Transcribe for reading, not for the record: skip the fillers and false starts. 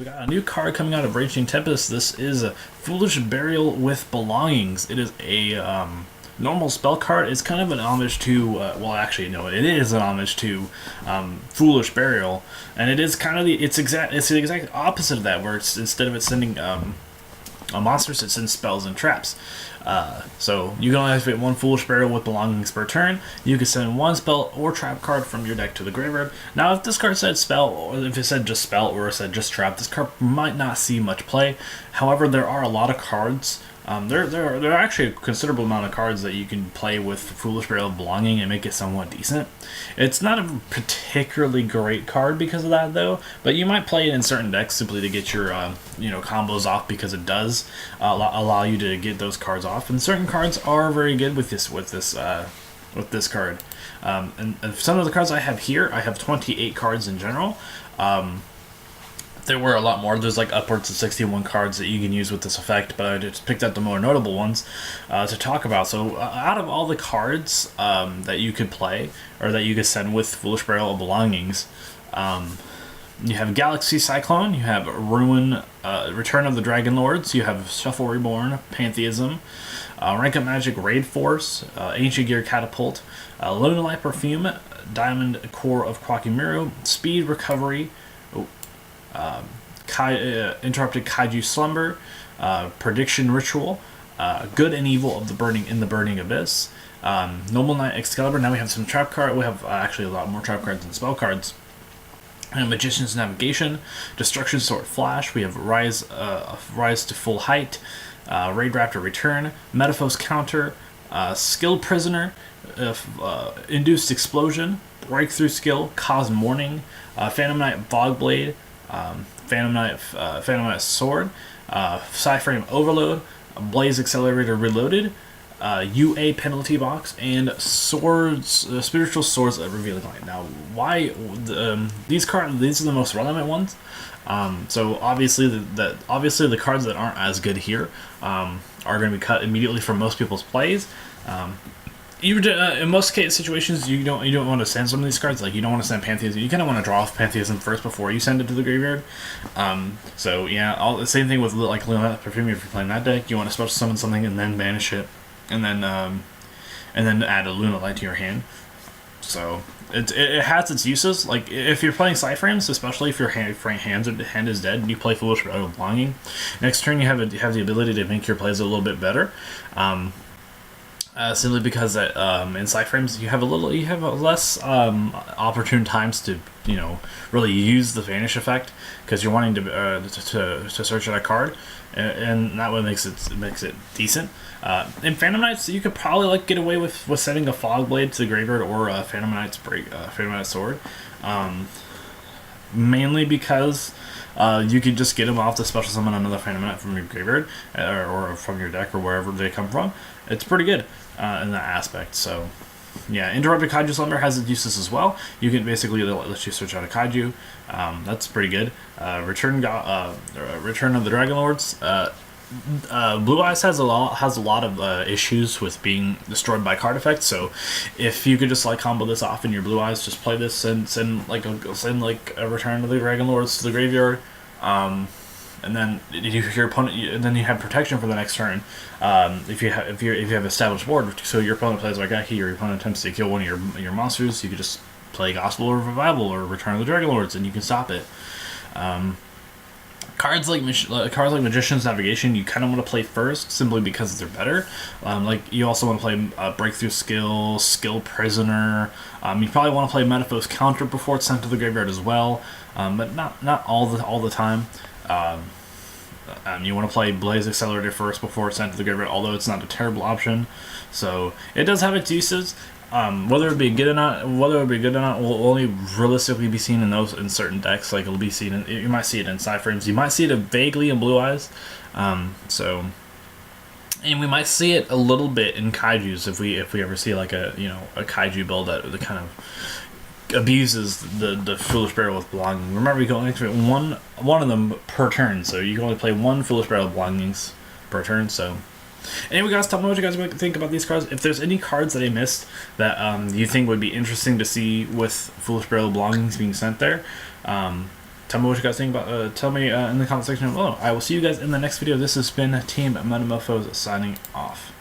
got a new card coming out of Raging Tempest. This is a Foolish Burial with Belongings. It is a normal spell card. It's kind of an homage to, well, actually, no, it is an homage to Foolish Burial, and it is kind of it's the exact opposite of that, where it's instead of it sending monsters, it sends spells and traps. So you can only activate one Foolish Burial with Belongings per turn. You can send one spell or trap card from your deck to the graveyard. Now, if this card said spell, or if it said just spell, or it said just trap, this card might not see much play. However, there are a lot of cards. There are actually a considerable amount of cards that you can play with Foolish Burial Belonging and make it somewhat decent. It's not a particularly great card because of that, though, but you might play it in certain decks simply to get your combos off, because it does allow you to get those cards off. And certain cards are very good with this card. And some of the cards I have here, I have 28 cards in general. There were a lot more. There's like upwards of 61 cards that you can use with this effect, but I just picked out the more notable ones to talk about. So out of all the cards that you could play, or that you could send with Foolish Burial of Belongings, you have Galaxy Cyclone, you have Ruin, Return of the Dragon Lords, you have Shuffle Reborn, Pantheism, Rank Up Magic Raid Force, Ancient Gear Catapult, Lunalight Perfume, Diamond Core of Quackimiru, Speed Recovery, Interrupted Kaiju Slumber, Prediction Ritual, Good and Evil of the Burning Abyss, Noble Knight Excalibur. Now we have some trap card. We have actually a lot more trap cards than spell cards. And Magician's Navigation, Destruction Sword Flash. We have Rise to Full Height, Raid Raptor Return, Metaphos Counter, Skilled Prisoner, Induced Explosion, Breakthrough Skill, Cause Mourning, Phantom Knight Bogblade, Phantom Knight Sword, PSY-Frame Overload, Blaze Accelerator Reloaded, UA Penalty Box, and Spiritual Swords of Revealing Light. Now, why these are the most relevant ones. So obviously the cards that aren't as good here are going to be cut immediately from most people's plays. In most situations, you don't want to send some of these cards. Like, you don't want to send Pantheism. You kind of want to draw off Pantheism first before you send it to the graveyard. So yeah, the same thing with like Lunalight Perfume. If you're playing that deck, you want to special summon something and then banish it, and then add a Lunalight to your hand. So it has its uses. Like, if you're playing PSY-Frames, especially if your hand is dead and you play Foolish Burial Belonging, next turn you have the ability to make your plays a little bit better. Simply because in PSY-Frames you have less opportune times to really use the vanish effect, because you're wanting to search out a card, and that way makes it decent. In Phantom Knights, you could probably get away with sending a Fog Blade to the graveyard, or a Phantom Knight's Sword, mainly because you could just get them off to special summon another Phantom Knight from your graveyard, or from your deck, or wherever they come from. It's pretty good in that aspect. So yeah, Interrupted Kaiju Slumber has its uses as well. You can basically let you search out a kaiju. That's pretty good. Return of the Dragon Lords. Blue Eyes has a lot of issues with being destroyed by card effects. So if you could just combo this off in your Blue Eyes, just play this and send a Return of the Dragon Lords to the graveyard. And then your opponent, and then you have protection for the next turn. If you have established board, so your opponent plays Argaki, or your opponent attempts to kill one of your monsters, you could just play Gospel of Revival or Return of the Dragon Lords, and you can stop it. Cards like Magician's Navigation, you kind of want to play first, simply because they're better. You also want to play Breakthrough Skill, Skill Prisoner. You probably want to play Metaphos Counter before it's sent to the graveyard as well, but not all the time. You want to play Blaze Accelerator first before it's sent to the graveyard, although it's not a terrible option. So it does have its uses. Whether it be good or not will only realistically be seen in certain decks. Like, it'll be seen you might see it in PSY-Frames. You might see it vaguely in Blue Eyes. And we might see it a little bit in Kaijus if we ever see a Kaiju build that kind of abuses the Foolish Burial with Belonging. Remember, you can only activate one of them per turn, so you can only play one Foolish Burial with Belongings per turn. So anyway, guys, tell me what you guys think about these cards. If there's any cards that I missed that you think would be interesting to see with Foolish Burial Belongings being sent there, tell me what you guys think about. Tell me in the comment section below. I will see you guys in the next video. This has been Team Metamorphose signing off.